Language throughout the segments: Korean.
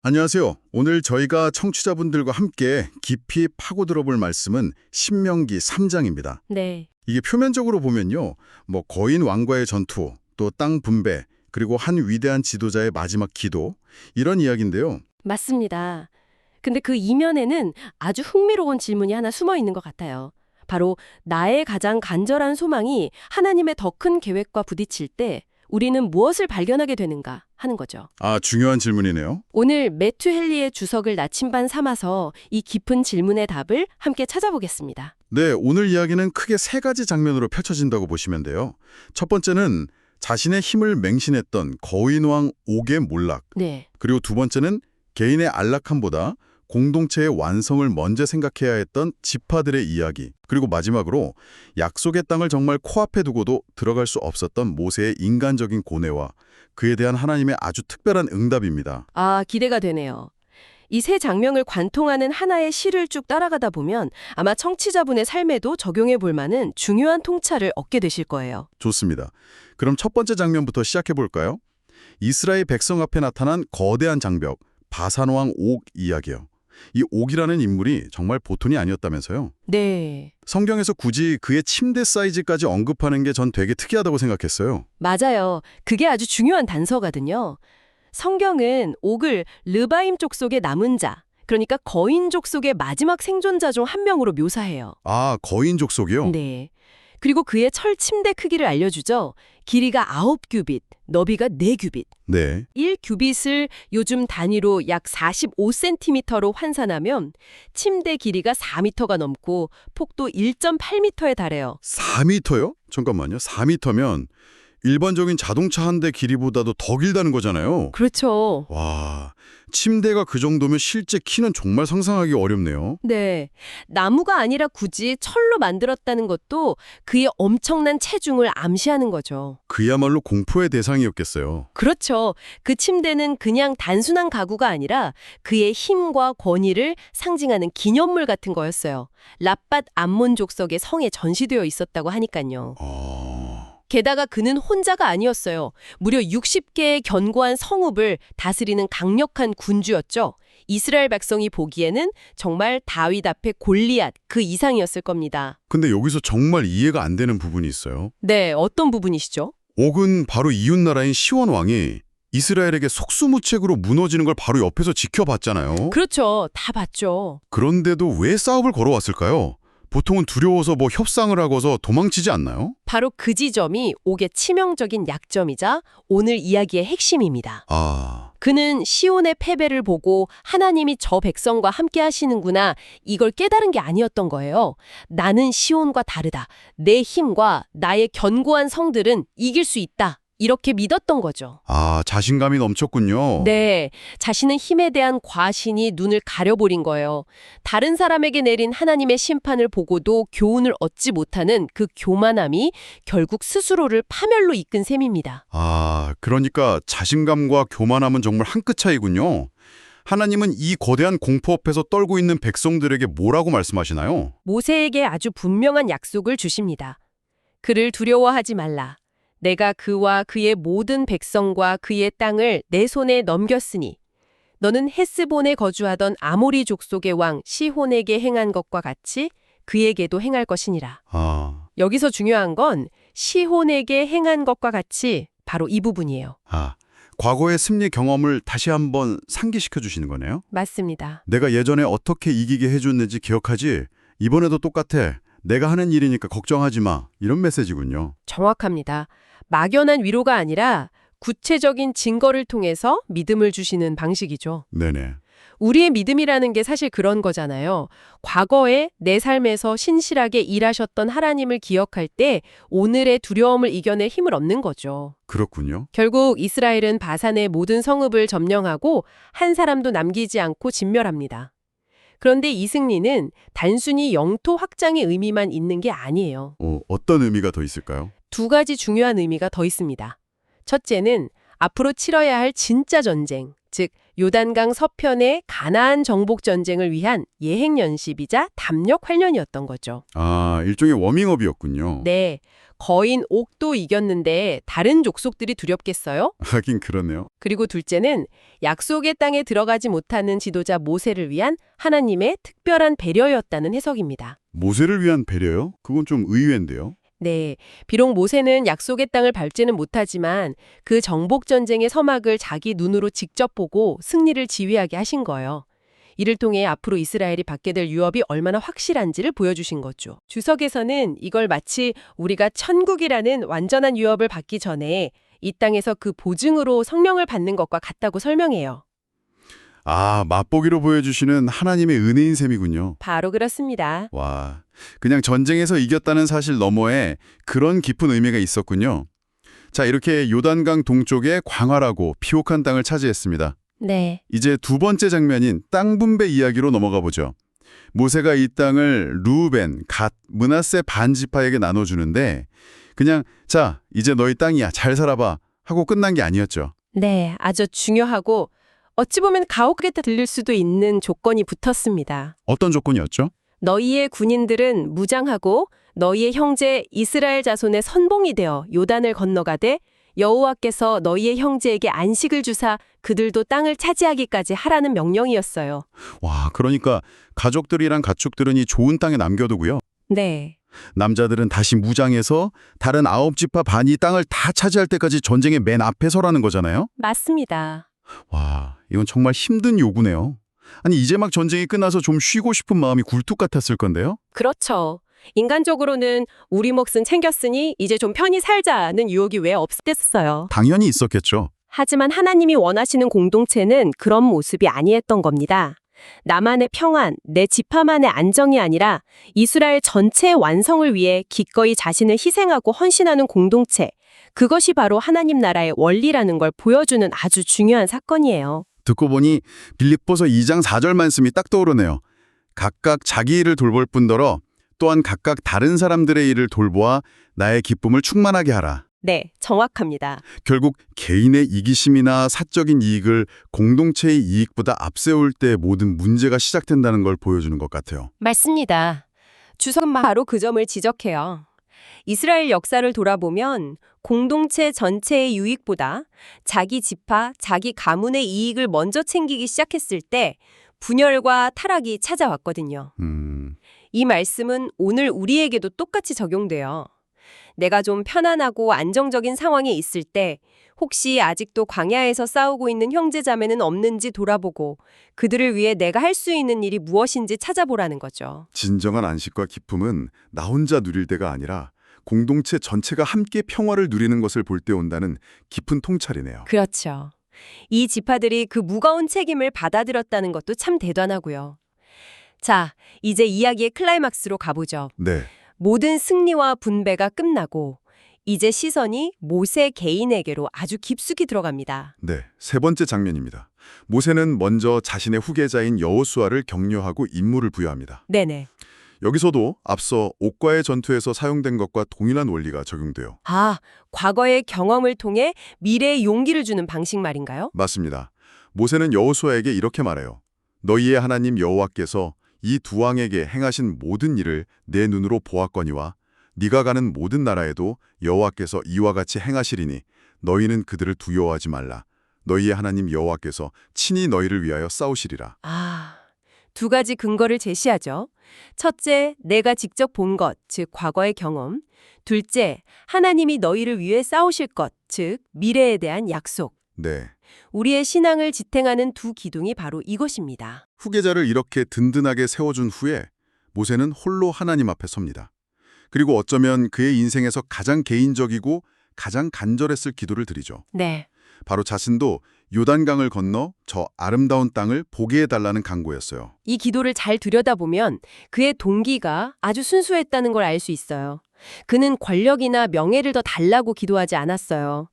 안녕하세요. 오늘 저희가 청취자분들과 함께 깊이 파고 들어볼 말씀은 신명기 3장입니다. 네, 이게 표면적으로 보면요. 거인 왕과의 전투, 또 땅 분배, 그리고 한 위대한 지도자의 마지막 기도 이런 이야기인데요. 맞습니다. 근데 그 이면에는 아주 흥미로운 질문이 하나 숨어 있는 것 같아요. 바로 나의 가장 간절한 소망이 하나님의 더 큰 계획과 부딪힐 때 우리는 무엇을 발견하게 되는가 하는 거죠. 아, 중요한 질문이네요. 오늘 매튜 헨리의 주석을 나침반 삼아서 이 깊은 질문의 답을 함께 찾아보겠습니다. 네, 오늘 이야기는 크게 세 가지 장면으로 펼쳐진다고 보시면 돼요. 첫 번째는 자신의 힘을 맹신했던 거인왕 옥의 몰락, 네, 그리고 두 번째는 개인의 안락함보다 공동체의 완성을 먼저 생각해야 했던 지파들의 이야기, 그리고 마지막으로 약속의 땅을 정말 코앞에 두고도 들어갈 수 없었던 모세의 인간적인 고뇌와 그에 대한 하나님의 아주 특별한 응답입니다. 아, 기대가 되네요. 이 세 장면을 관통하는 하나의 시를 쭉 따라가다 보면 아마 청취자분의 삶에도 적용해 볼 만한 중요한 통찰을 얻게 되실 거예요. 좋습니다. 그럼 첫 번째 장면부터 시작해 볼까요? 이스라엘 백성 앞에 나타난 거대한 장벽, 바산왕 옥 이야기요. 이 옥이라는 인물이 정말 보통이 아니었다면서요? 네, 성경에서 굳이 그의 침대 사이즈까지 언급하는 게 전 되게 특이하다고 생각했어요. 맞아요. 그게 아주 중요한 단서거든요. 성경은 옥을 르바임 족속의 남은 자, 그러니까 거인족 속의 마지막 생존자 중 한 명으로 묘사해요. 아, 거인 족속이요? 네. 그리고 그의 철 침대 크기를 알려주죠. 길이가 9규빗, 너비가 4규빗. 네. 1규빗을 요즘 단위로 약 45cm로 환산하면 침대 길이가 4m가 넘고 폭도 1.8m에 달해요. 4m요? 잠깐만요. 4m면 일반적인 자동차 한 대 길이보다도 더 길다는 거잖아요. 그렇죠. 와, 침대가 그 정도면 실제 키는 정말 상상하기 어렵네요. 네. 나무가 아니라 굳이 철로 만들었다는 것도 그의 엄청난 체중을 암시하는 거죠. 그야말로 공포의 대상이었겠어요. 그렇죠. 그 침대는 그냥 단순한 가구가 아니라 그의 힘과 권위를 상징하는 기념물 같은 거였어요. 랍밧 암몬 족속의 성에 전시되어 있었다고 하니까요. 게다가 그는 혼자가 아니었어요. 무려 60개의 견고한 성읍을 다스리는 강력한 군주였죠. 이스라엘 백성이 보기에는 정말 다윗 앞에 골리앗 그 이상이었을 겁니다. 근데 여기서 정말 이해가 안 되는 부분이 있어요. 네, 어떤 부분이시죠? 옥은 바로 이웃나라인 시원 왕이 이스라엘에게 속수무책으로 무너지는 걸 바로 옆에서 지켜봤잖아요. 그렇죠. 다 봤죠. 그런데도 왜 싸움을 걸어왔을까요? 보통은 두려워서 협상을 하고서 도망치지 않나요? 바로 그 지점이 옥의 치명적인 약점이자 오늘 이야기의 핵심입니다. 아, 그는 시온의 패배를 보고 하나님이 저 백성과 함께 하시는구나 이걸 깨달은 게 아니었던 거예요. 나는 시온과 다르다. 내 힘과 나의 견고한 성들은 이길 수 있다. 이렇게 믿었던 거죠. 자신감이 넘쳤군요. 네, 자신의 힘에 대한 과신이 눈을 가려버린 거예요. 다른 사람에게 내린 하나님의 심판을 보고도 교훈을 얻지 못하는 그 교만함이 결국 스스로를 파멸로 이끈 셈입니다. 그러니까 자신감과 교만함은 정말 한 끗 차이군요. 하나님은 이 거대한 공포 앞에서 떨고 있는 백성들에게 뭐라고 말씀하시나요? 모세에게 아주 분명한 약속을 주십니다. 그를 두려워하지 말라. 내가 그와 그의 모든 백성과 그의 땅을 내 손에 넘겼으니 너는 헤스본에 거주하던 아모리 족속의 왕 시혼에게 행한 것과 같이 그에게도 행할 것이니라. 여기서 중요한 건 시혼에게 행한 것과 같이 바로 이 부분이에요. 과거의 승리 경험을 다시 한번 상기시켜 주시는 거네요. 맞습니다. 내가 예전에 어떻게 이기게 해줬는지 기억하지? 이번에도 똑같아. 내가 하는 일이니까 걱정하지 마. 이런 메시지군요. 정확합니다. 막연한 위로가 아니라 구체적인 증거를 통해서 믿음을 주시는 방식이죠. 네네. 우리의 믿음이라는 게 사실 그런 거잖아요. 과거에 내 삶에서 신실하게 일하셨던 하나님을 기억할 때 오늘의 두려움을 이겨낼 힘을 얻는 거죠. 그렇군요. 결국 이스라엘은 바산의 모든 성읍을 점령하고 한 사람도 남기지 않고 진멸합니다. 그런데 이 승리는 단순히 영토 확장의 의미만 있는 게 아니에요. 어떤 의미가 더 있을까요? 두 가지 중요한 의미가 더 있습니다. 첫째는 앞으로 치러야 할 진짜 전쟁, 즉 요단강 서편의 가나안 정복 전쟁을 위한 예행 연습이자 담력 훈련이었던 거죠. 일종의 워밍업이었군요. 네, 거인 옥도 이겼는데 다른 족속들이 두렵겠어요? 하긴 그러네요. 그리고 둘째는 약속의 땅에 들어가지 못하는 지도자 모세를 위한 하나님의 특별한 배려였다는 해석입니다. 모세를 위한 배려요? 그건 좀 의외인데요. 네, 비록 모세는 약속의 땅을 밟지는 못하지만 그 정복 전쟁의 서막을 자기 눈으로 직접 보고 승리를 지휘하게 하신 거예요. 이를 통해 앞으로 이스라엘이 받게 될 유업이 얼마나 확실한지를 보여주신 거죠. 주석에서는 이걸 마치 우리가 천국이라는 완전한 유업을 받기 전에 이 땅에서 그 보증으로 성령을 받는 것과 같다고 설명해요. 아, 맛보기로 보여주시는 하나님의 은혜인 셈이군요. 바로 그렇습니다. 와, 그냥 전쟁에서 이겼다는 사실 너머에 그런 깊은 의미가 있었군요. 자, 이렇게 요단강 동쪽의 광활하고 비옥한 땅을 차지했습니다. 네. 이제 두 번째 장면인 땅 분배 이야기로 넘어가 보죠. 모세가 이 땅을 루벤, 갓, 므낫세 반지파에게 나눠주는데 그냥 자, 이제 너희 땅이야, 잘 살아봐 하고 끝난 게 아니었죠. 네, 아주 중요하고 어찌 보면 가혹하게 들릴 수도 있는 조건이 붙었습니다. 어떤 조건이었죠? 너희의 군인들은 무장하고 너희의 형제 이스라엘 자손의 선봉이 되어 요단을 건너가되 여호와께서 너희의 형제에게 안식을 주사 그들도 땅을 차지하기까지 하라는 명령이었어요. 와, 그러니까 가족들이랑 가축들은 이 좋은 땅에 남겨두고요. 네. 남자들은 다시 무장해서 다른 9지파 반이 땅을 다 차지할 때까지 전쟁의 맨 앞에 서라는 거잖아요. 맞습니다. 와, 이건 정말 힘든 요구네요. 아니, 이제 막 전쟁이 끝나서 좀 쉬고 싶은 마음이 굴뚝 같았을 건데요. 그렇죠. 인간적으로는 우리 몫은 챙겼으니 이제 좀 편히 살자는 유혹이 왜 없었겠어요. 당연히 있었겠죠. 하지만 하나님이 원하시는 공동체는 그런 모습이 아니었던 겁니다. 나만의 평안, 내 지파만의 안정이 아니라 이스라엘 전체의 완성을 위해 기꺼이 자신을 희생하고 헌신하는 공동체. 그것이 바로 하나님 나라의 원리라는 걸 보여주는 아주 중요한 사건이에요. 듣고 보니 빌립보서 2장 4절 말씀이 딱 떠오르네요. 각각 자기 일을 돌볼 뿐더러 또한 각각 다른 사람들의 일을 돌보아 나의 기쁨을 충만하게 하라. 네, 정확합니다. 결국 개인의 이기심이나 사적인 이익을 공동체의 이익보다 앞세울 때 모든 문제가 시작된다는 걸 보여주는 것 같아요. 맞습니다. 주석은 바로 그 점을 지적해요. 이스라엘 역사를 돌아보면 공동체 전체의 유익보다 자기 지파, 자기 가문의 이익을 먼저 챙기기 시작했을 때 분열과 타락이 찾아왔거든요. 이 말씀은 오늘 우리에게도 똑같이 적용돼요. 내가 좀 편안하고 안정적인 상황에 있을 때 혹시 아직도 광야에서 싸우고 있는 형제자매는 없는지 돌아보고 그들을 위해 내가 할 수 있는 일이 무엇인지 찾아보라는 거죠. 진정한 안식과 기쁨은 나 혼자 누릴 때가 아니라 공동체 전체가 함께 평화를 누리는 것을 볼 때 온다는 깊은 통찰이네요. 그렇죠. 이 지파들이 그 무거운 책임을 받아들였다는 것도 참 대단하고요. 자, 이제 이야기의 클라이막스로 가보죠. 네. 모든 승리와 분배가 끝나고 이제 시선이 모세 개인에게로 아주 깊숙이 들어갑니다. 네, 세 번째 장면입니다. 모세는 먼저 자신의 후계자인 여호수아를 격려하고 임무를 부여합니다. 네네. 여기서도 앞서 옥과의 전투에서 사용된 것과 동일한 원리가 적용돼요. 아, 과거의 경험을 통해 미래의 용기를 주는 방식 말인가요? 맞습니다. 모세는 여호수아에게 이렇게 말해요. 너희의 하나님 여호와께서 이 두 왕에게 행하신 모든 일을 내 눈으로 보았거니와 네가 가는 모든 나라에도 여호와께서 이와 같이 행하시리니 너희는 그들을 두려워하지 말라. 너희의 하나님 여호와께서 친히 너희를 위하여 싸우시리라. 아, 두 가지 근거를 제시하죠. 첫째, 내가 직접 본 것, 즉 과거의 경험. 둘째, 하나님이 너희를 위해 싸우실 것, 즉 미래에 대한 약속. 네. 우리의 신앙을 지탱하는 두 기둥이 바로 이것입니다. 후계자를 이렇게 든든하게 세워준 후에 모세는 홀로 하나님 앞에 섭니다. 그리고 어쩌면 그의 인생에서 가장 개인적이고 가장 간절했을 기도를 드리죠. 네. 바로 자신도 요단강을 건너 저 아름다운 땅을 보게 해달라는 간구였어요. 이 기도를 잘 들여다보면 그의 동기가 아주 순수했다는 걸 알 수 있어요. 그는 권력이나 명예를 더 달라고 기도하지 않았어요.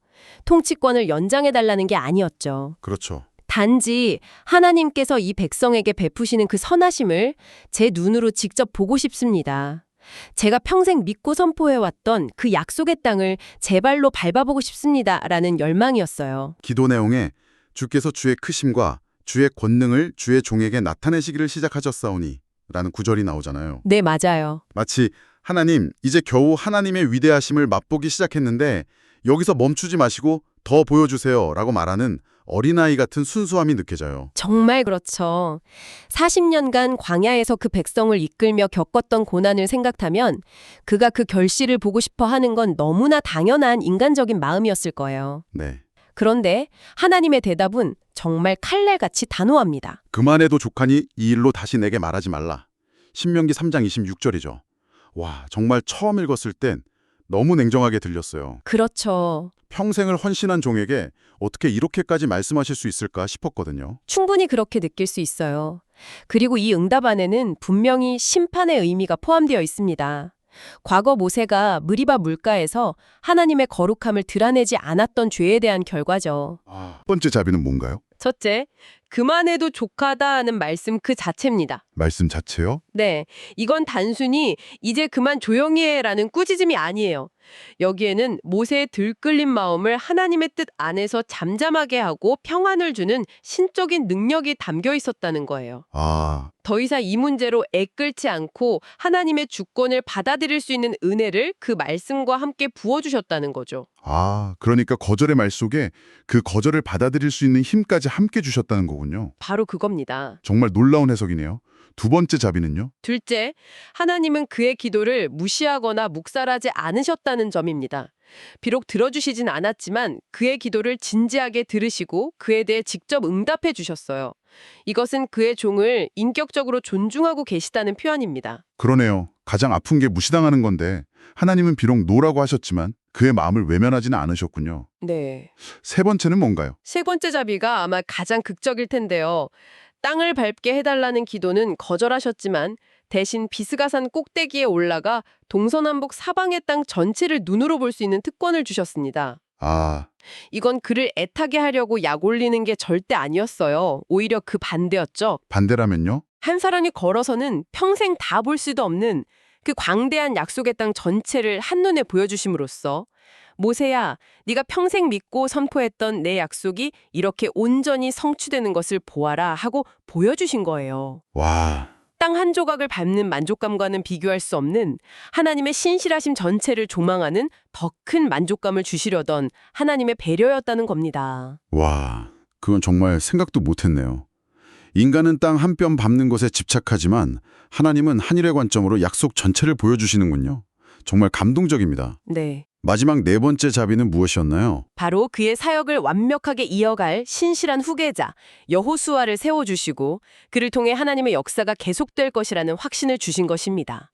통치권을 연장해달라는 게 아니었죠. 그렇죠. 단지 하나님께서 이 백성에게 베푸시는 그 선하심을 제 눈으로 직접 보고 싶습니다. 제가 평생 믿고 선포해왔던 그 약속의 땅을 제 발로 밟아보고 싶습니다라는 열망이었어요. 기도 내용에 주께서 주의 크심과 주의 권능을 주의 종에게 나타내시기를 시작하셨사오니 라는 구절이 나오잖아요. 네, 맞아요. 마치 하나님, 이제 겨우 하나님의 위대하심을 맛보기 시작했는데 여기서 멈추지 마시고 더 보여주세요 라고 말하는 어린아이 같은 순수함이 느껴져요. 정말 그렇죠. 40년간 광야에서 그 백성을 이끌며 겪었던 고난을 생각하면 그가 그 결실을 보고 싶어 하는 건 너무나 당연한 인간적인 마음이었을 거예요. 네. 그런데 하나님의 대답은 정말 칼날같이 단호합니다. 그만해도 족하니 이 일로 다시 내게 말하지 말라. 신명기 3장 26절이죠. 와, 정말 처음 읽었을 땐 너무 냉정하게 들렸어요. 그렇죠. 평생을 헌신한 종에게 어떻게 이렇게까지 말씀하실 수 있을까 싶었거든요. 충분히 그렇게 느낄 수 있어요. 그리고 이 응답 안에는 분명히 심판의 의미가 포함되어 있습니다. 과거 모세가 느리바 물가에서 하나님의 거룩함을 드러내지 않았던 죄에 대한 결과죠. 첫 번째 자비는 뭔가요? 첫째, 그만해도 족하다는 말씀 그 자체입니다. 말씀 자체요? 네, 이건 단순히 이제 그만 조용히 해라는 꾸짖음이 아니에요. 여기에는 모세의 들끓린 마음을 하나님의 뜻 안에서 잠잠하게 하고 평안을 주는 신적인 능력이 담겨 있었다는 거예요. 더 이상 이 문제로 애끓지 않고 하나님의 주권을 받아들일 수 있는 은혜를 그 말씀과 함께 부어주셨다는 거죠. 그러니까 거절의 말 속에 그 거절을 받아들일 수 있는 힘까지 함께 주셨다는 거군요. 바로 그겁니다. 정말 놀라운 해석이네요. 두 번째 자비는요? 둘째, 하나님은 그의 기도를 무시하거나 묵살하지 않으셨다는 점입니다. 비록 들어주시진 않았지만 그의 기도를 진지하게 들으시고 그에 대해 직접 응답해 주셨어요. 이것은 그의 종을 인격적으로 존중하고 계시다는 표현입니다. 그러네요. 가장 아픈 게 무시당하는 건데 하나님은 비록 노라고 하셨지만 그의 마음을 외면하지는 않으셨군요. 네. 세 번째는 뭔가요? 세 번째 자비가 아마 가장 극적일 텐데요. 땅을 밟게 해달라는 기도는 거절하셨지만 대신 비스가산 꼭대기에 올라가 동서남북 사방의 땅 전체를 눈으로 볼 수 있는 특권을 주셨습니다. 이건 그를 애타게 하려고 약 올리는 게 절대 아니었어요. 오히려 그 반대였죠. 반대라면요? 한 사람이 걸어서는 평생 다 볼 수도 없는 그 광대한 약속의 땅 전체를 한눈에 보여주심으로써 모세야, 네가 평생 믿고 선포했던 내 약속이 이렇게 온전히 성취되는 것을 보아라 하고 보여주신 거예요. 와, 땅 한 조각을 밟는 만족감과는 비교할 수 없는 하나님의 신실하심 전체를 조망하는 더 큰 만족감을 주시려던 하나님의 배려였다는 겁니다. 그건 정말 생각도 못했네요. 인간은 땅 한 뼘 밟는 것에 집착하지만 하나님은 하늘의 관점으로 약속 전체를 보여주시는군요. 정말 감동적입니다. 네. 마지막 네 번째 자비는 무엇이었나요? 바로 그의 사역을 완벽하게 이어갈 신실한 후계자 여호수아를 세워주시고 그를 통해 하나님의 역사가 계속될 것이라는 확신을 주신 것입니다.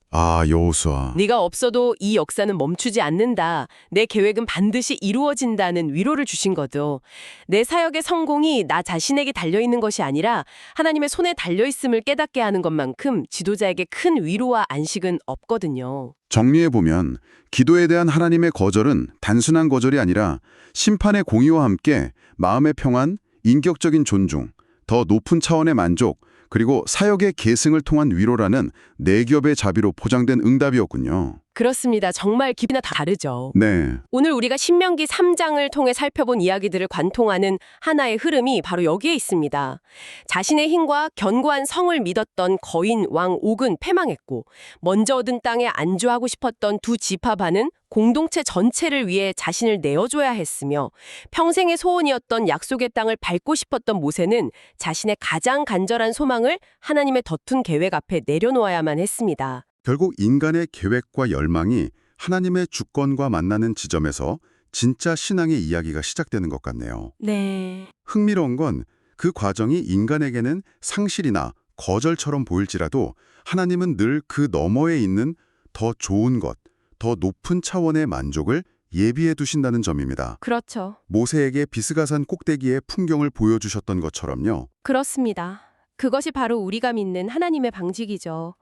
여호수아. 네가 없어도 이 역사는 멈추지 않는다. 내 계획은 반드시 이루어진다는 위로를 주신 거죠. 내 사역의 성공이 나 자신에게 달려있는 것이 아니라 하나님의 손에 달려있음을 깨닫게 하는 것만큼 지도자에게 큰 위로와 안식은 없거든요. 정리해보면 기도에 대한 하나님의 거절은 단순한 거절이 아니라 심판의 공의와 함께 마음의 평안, 인격적인 존중, 더 높은 차원의 만족, 그리고 사역의 계승을 통한 위로라는 네 겹의 자비로 포장된 응답이었군요. 그렇습니다. 정말 깊이나 다르죠. 네. 오늘 우리가 신명기 3장을 통해 살펴본 이야기들을 관통하는 하나의 흐름이 바로 여기에 있습니다. 자신의 힘과 견고한 성을 믿었던 거인 왕 옥은 패망했고 먼저 얻은 땅에 안주하고 싶었던 두 지파반은 공동체 전체를 위해 자신을 내어줘야 했으며 평생의 소원이었던 약속의 땅을 밟고 싶었던 모세는 자신의 가장 간절한 소망을 하나님의 덧둔 계획 앞에 내려놓아야만 했습니다. 결국 인간의 계획과 열망이 하나님의 주권과 만나는 지점에서 진짜 신앙의 이야기가 시작되는 것 같네요. 네. 흥미로운 건 그 과정이 인간에게는 상실이나 거절처럼 보일지라도 하나님은 늘 그 너머에 있는 더 좋은 것, 더 높은 차원의 만족을 예비해 두신다는 점입니다. 그렇죠. 모세에게 비스가산 꼭대기의 풍경을 보여주셨던 것처럼요. 그렇습니다. 그것이 바로 우리가 믿는 하나님의 방식이죠.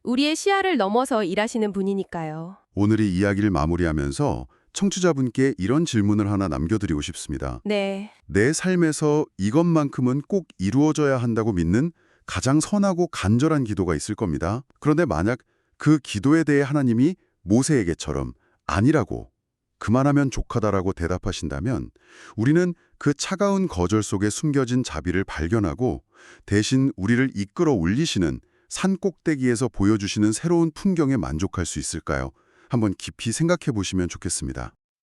우리의 시야를 넘어서 일하시는 분이니까요. 오늘 이 이야기를 마무리하면서 청취자분께 이런 질문을 하나 남겨드리고 싶습니다. 네. 내 삶에서 이것만큼은 꼭 이루어져야 한다고 믿는 가장 선하고 간절한 기도가 있을 겁니다. 그런데 만약 그 기도에 대해 하나님이 모세에게처럼 아니라고, 그만하면 족하다라고 대답하신다면 우리는 그 차가운 거절 속에 숨겨진 자비를 발견하고 대신 우리를 이끌어 올리시는 산 꼭대기에서 보여주시는 새로운 풍경에 만족할 수 있을까요? 한번 깊이 생각해 보시면 좋겠습니다.